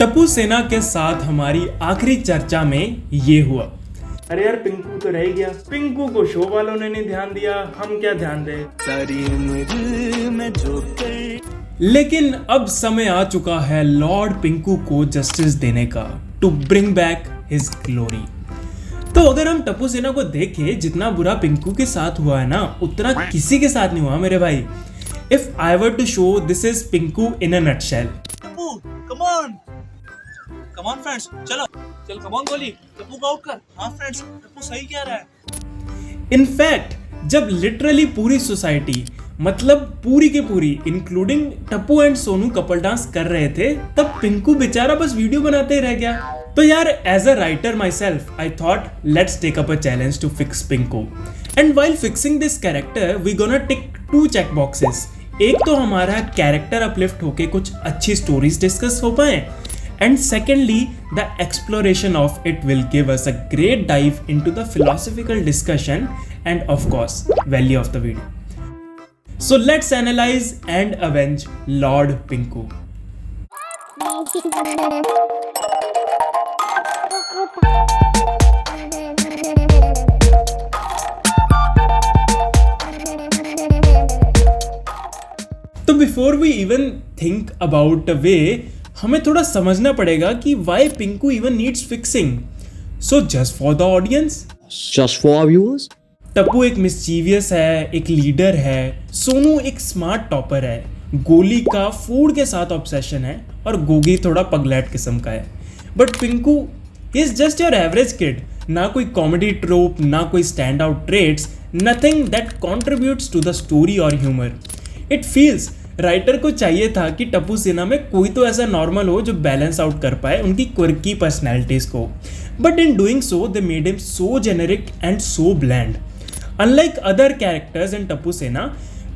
टप्पू सेना के साथ हमारी आखिरी चर्चा में ये हुआ। अरे यार पिंकू तो रह गया, पिंकू को शो वालों ने नहीं ध्यान दिया, हम क्या ध्यान दें। सारी उम्र में जो लेकिन अब समय आ चुका है लॉर्ड पिंकू को जस्टिस देने का, to bring back his glory. तो अगर हम टप्पू सेना को देखें, जितना बुरा पिंकू के साथ हुआ है ना, उतना किसी के साथ नहीं हुआ मेरे भाई। If I were to show this is Pinku in a nutshell. Tappu come on friends, चलो चल कम ऑन गोली, टप्पू को आउट कर। हाँ फ्रेंड्स, टप्पू सही कह रहा है। इनफैक्ट जब लिटरली पूरी सोसाइटी, मतलब पूरी के पूरी including Tappu and Sonu couple dance कर रहे थे, तब पिंकू बेचारा बस वीडियो बनाते ही रह गया। तो यार as a writer myself I thought let's take up a challenge to fix Pinku. And while fixing this character we gonna tick 2 check boxes. एक तो हमारा कैरेक्टर अपलिफ्ट होके कुछ अच्छी स्टोरीज डिस्कस हो पाए, and secondly the exploration of it will give us a great dive into the philosophical discussion and of course value of the video. So let's analyze and avenge Lord Pinku. तो before we even think about a way, हमें थोड़ा समझना पड़ेगा कि why Pinku even needs fixing. So just for the audience, just for our viewers. Tappu एक mischievous है, एक leader है, सोनू एक स्मार्ट टॉपर है, गोली का फूड के साथ ऑब्सेशन है और गोगी थोड़ा पगलैट किस्म का है। But Pinku is just your average kid, ना कोई कॉमेडी ट्रोप, ना कोई stand out traits, nothing that contributes to the story और ह्यूमर। इट फील्स राइटर को चाहिए था कि टप्पू सेना में कोई तो ऐसा नॉर्मल हो जो बैलेंस आउट कर पाए उनकी क्विर्की पर्सनैलिटीज को, but in doing so they made him so generic and so bland. Unlike other characters in Tappu Sena,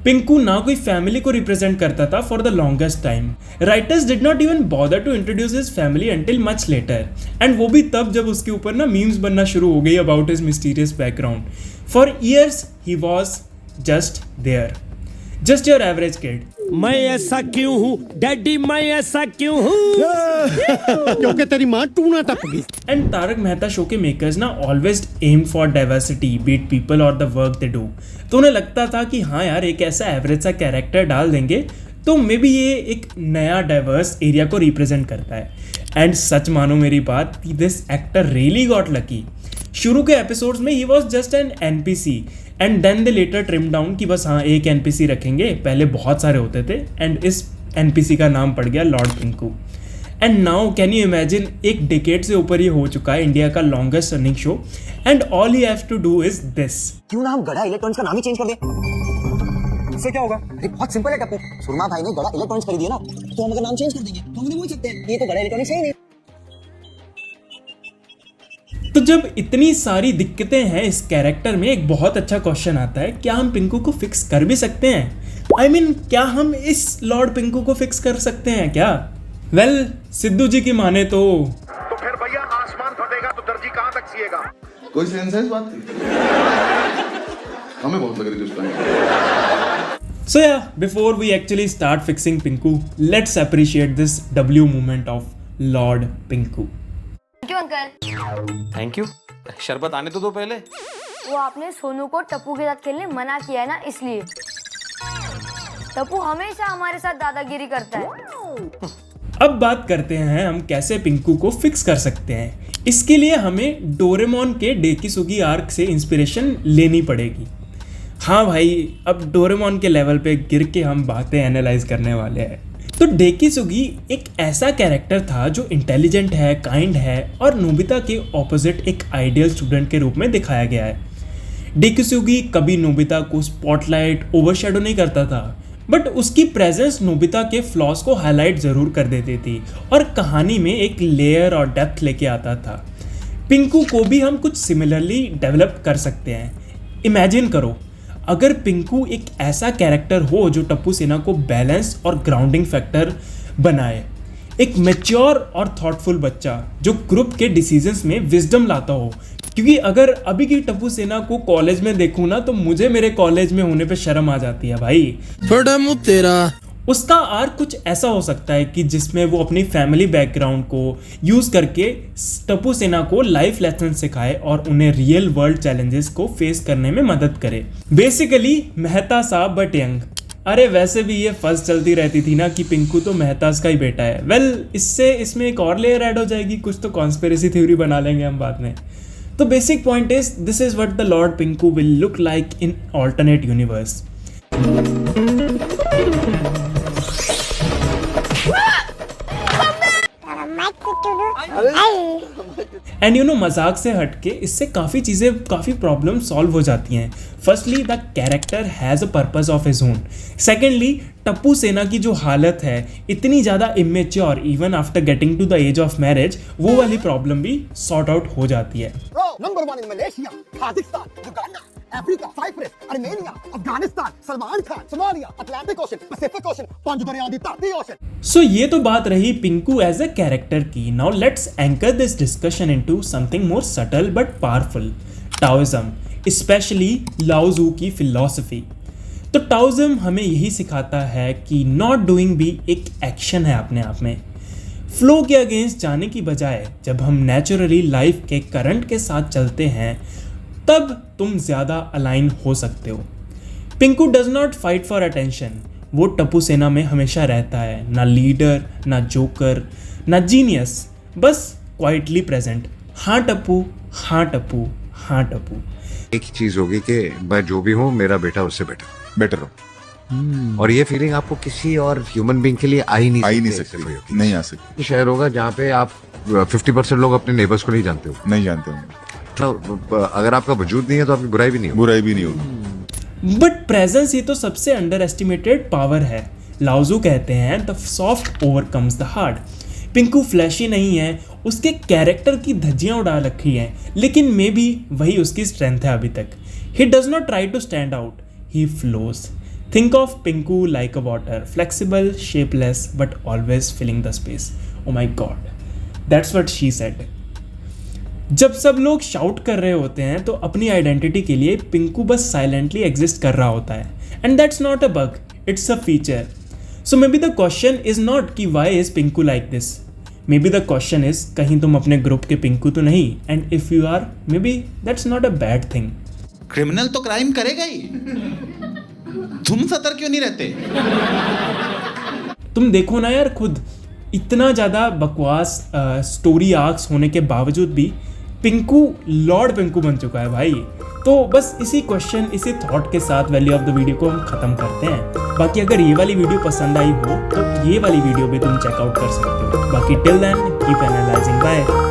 Pinku ना कोई फैमिली को रिप्रेजेंट करता था for the longest time. Writers did not even bother to introduce his family until much later, एंड वो भी तब जब उसके ऊपर ना मीम्स बनना शुरू हो गई about his mysterious background. For years he was just there, just your average kid. मैं ऐसा क्यों हूँ डैडी, मैं ऐसा क्यों हूँ? क्योंकि तेरी माँ टूना टप गई। एंड तारक मेहता शो के मेकर्स ना always aim for diversity, be it people और द वर्क दे डू। तो उन्हें लगता था कि हाँ यार एक ऐसा एवरेज सा कैरेक्टर डाल देंगे तो मे बी ये एक नया डाइवर्स एरिया को रिप्रेजेंट करता है। एंड सच मानो मेरी बात, this actor really got lucky. शुरू के एपिसोड्स में ही was just an NPC and then they later trim down कि बस हाँ एक एनपीसी रखेंगे, पहले बहुत सारे होते थे एंड इस एनपीसी का नाम पड़ गया lord Pinku. And now can you imagine, एक डिकेड से ऊपर ये हो चुका है इंडिया का longest running show and all he have to do is this. क्यों ना हम गड़ा इलेक्ट्रॉनिक्स का नाम ही चेंज कर दें? इससे क्या होगा? अरे बहुत सिंपल है टप्पू, सुरमा भाई ने गड़ा इलेक्ट्रॉनिक्स खरीदी है ना, तो हम अगर नाम चेंज कर देंगे तो हम उन्हें बोल सकते हैं ये तो गड़ा इलेक्ट्रॉनिक्स है ही नहीं। तो जब इतनी सारी दिक्कतें हैं इस कैरेक्टर में, एक बहुत अच्छा क्वेश्चन आता है, क्या हम पिंकू को फिक्स कर भी सकते हैं? आई मीन क्या हम इस लॉर्ड पिंकू को फिक्स कर सकते हैं क्या? वेल, सिद्धू जी की माने तो फिर भैया आसमान फटेगा तो दर्जी कहां तक सिएगा? कोई सेंस है इस बात की? हमें बहुत लग रही थी उस time. So yeah, before we actually start fixing Pinku, let's appreciate this W moment of Lord Pinku. Thank you uncle. Thank you. शरबत आने तो दो पहले। वो आपने सोनू को टप्पू के साथ खेलने मना किया है ना, इसलिए। टप्पू हमेशा हमारे साथ दादागिरी करता है। अब बात करते हैं हम कैसे पिंकू को फिक्स कर सकते हैं। इसके लिए हमें डोरेमोन के डेकिसुगी आर्क से इंस्पिरेशन लेनी पड़ेगी। हाँ भाई, अब डोरेमोन के लेवल पे गिर के हम बातें एनालाइज करने वाले हैं। तो डेकिसुगी एक ऐसा कैरेक्टर था जो इंटेलिजेंट है, काइंड है और नोबिता के ऑपोजिट एक आइडियल स्टूडेंट के रूप में दिखाया गया है। डेकिसुगी कभी नोबिता को स्पॉटलाइट, ओवरशैडो नहीं करता था, बट उसकी प्रेजेंस नोबिता के फ्लॉज को हाईलाइट ज़रूर कर देती थी और कहानी में एक लेयर और डेप्थ लेके आता था। पिंकू को भी हम कुछ सिमिलरली डेवलप कर सकते हैं। इमेजिन करो, अगर पिंकू एक ऐसा कैरेक्टर हो जो टप्पू सेना को बैलेंस और ग्राउंडिंग फैक्टर बनाए, एक मैच्योर और थॉटफुल बच्चा जो ग्रुप के डिसीजंस में विजडम लाता हो। क्योंकि अगर अभी की टप्पू सेना को कॉलेज में देखूँ ना, तो मुझे मेरे कॉलेज में होने पे शर्म आ जाती है भाई। तेरा उसका आर्क कुछ ऐसा हो सकता है कि जिसमें वो अपनी फैमिली बैकग्राउंड को यूज़ करके टप्पू सेना को लाइफ लेसन सिखाए और उन्हें रियल वर्ल्ड चैलेंजेस को फेस करने में मदद करे। बेसिकली मेहता साहब बट यंग। अरे वैसे भी ये फर्स्ट चलती रहती थी ना कि पिंकू तो मेहताज का ही बेटा है। वेल, इससे इसमें एक और लेयर ऐड हो जाएगी, कुछ तो कॉन्स्पिरेसी थ्योरी बना लेंगे हम बाद में। तो basic point is this is what the Lord Pinku will look like in alternate universe. And you know, मजाक से हटके इससे काफ़ी चीज़ें, काफ़ी प्रॉब्लम सॉल्व हो जाती हैं। Firstly, the character has a purpose of his own. Secondly, Tappu Sena की जो हालत है इतनी ज़्यादा immature, even after getting to the age of marriage, वो वाली प्रॉब्लम भी सॉर्ट आउट हो जाती है। Number 1 in Malaysia, Kazakhstan, Uganda, Africa, Cyprus, Armenia, Afghanistan, Salman Khan, Somalia, Atlantic ocean, Pacific ocean, पंज दरिया दी धरती ओशन। सो ये तो बात रही पिंकू एज अ कैरेक्टर की। Now let's anchor this discussion into something more subtle but powerful, Taoism, specially लाओ ज़ू की फिलॉसफी। तो टाओइज्म हमें यही सिखाता है कि नॉट डूइंग भी एक एक्शन है अपने आप में। फ्लो के अगेंस्ट जाने की बजाय जब हम नेचुरली लाइफ के करंट के साथ चलते हैं तब तुम ज़्यादा अलाइन हो सकते हो। Pinku does not fight for attention. वो टप्पू सेना में हमेशा रहता है, ना लीडर, ना जोकर, ना जीनियस, बस क्वाइटली प्रेजेंट। हाँ टप्पू, हाँ टप्पू, हाँ टप्पू। एक ही चीज होगी कि मैं जो भी हूँ मेरा बेटा उससे बेटर हो। और ये फीलिंग आपको किसी और ह्यूमन बीइंग के लिए आ ही नहीं सकती। नहीं आ सकती। शहर होगा जहाँ पे आप 50% लोग अपने नेबर्स को नहीं जानते हो। नहीं जानते होंगे। तो अगर आपका वजूद नहीं है तो आपकी बुराई भी नहीं होगी। बुराई भी नहीं होगी। बट प्रेजेंस ही तो सबसे अंडर एस्टिमेटेड पावर है। लाओज़ू कहते हैं the soft overcomes the hard. Pinku flashy नहीं है, उसके कैरेक्टर की धज्जियां उड़ा रखी हैं, लेकिन मे बी वही उसकी स्ट्रेंथ है अभी तक। He does not try to stand out, he flows. Think of Pinku like a water, flexible, shapeless, but always filling the space. Oh my god, that's what she said. जब सब लोग shout कर रहे होते हैं तो अपनी आइडेंटिटी के लिए पिंकू बस साइलेंटली एग्जिस्ट कर रहा होता है। And that's not a bug, it's a feature. So maybe the question is not कि why is Pinku like this. Maybe the question is कहीं तुम अपने ग्रुप के पिंकू तो नहीं। And if you are, maybe that's not a bad thing. Criminal तो crime करेगा ही, तुम सतर्क क्यों नहीं रहते? तुम देखो ना यार, खुद इतना ज़्यादा बकवास स्टोरी आर्क्स होने के बावजूद भी पिंकू लॉर्ड पिंकू बन चुका है भाई। तो बस इसी क्वेश्चन, इसी थॉट के साथ वैल्यू ऑफ द वीडियो को हम ख़त्म करते हैं। बाकी अगर ये वाली वीडियो पसंद आई हो तो ये वाली वीडियो भी तुम चेकआउट कर सकते हो। बाकी till then keep analysing, bye.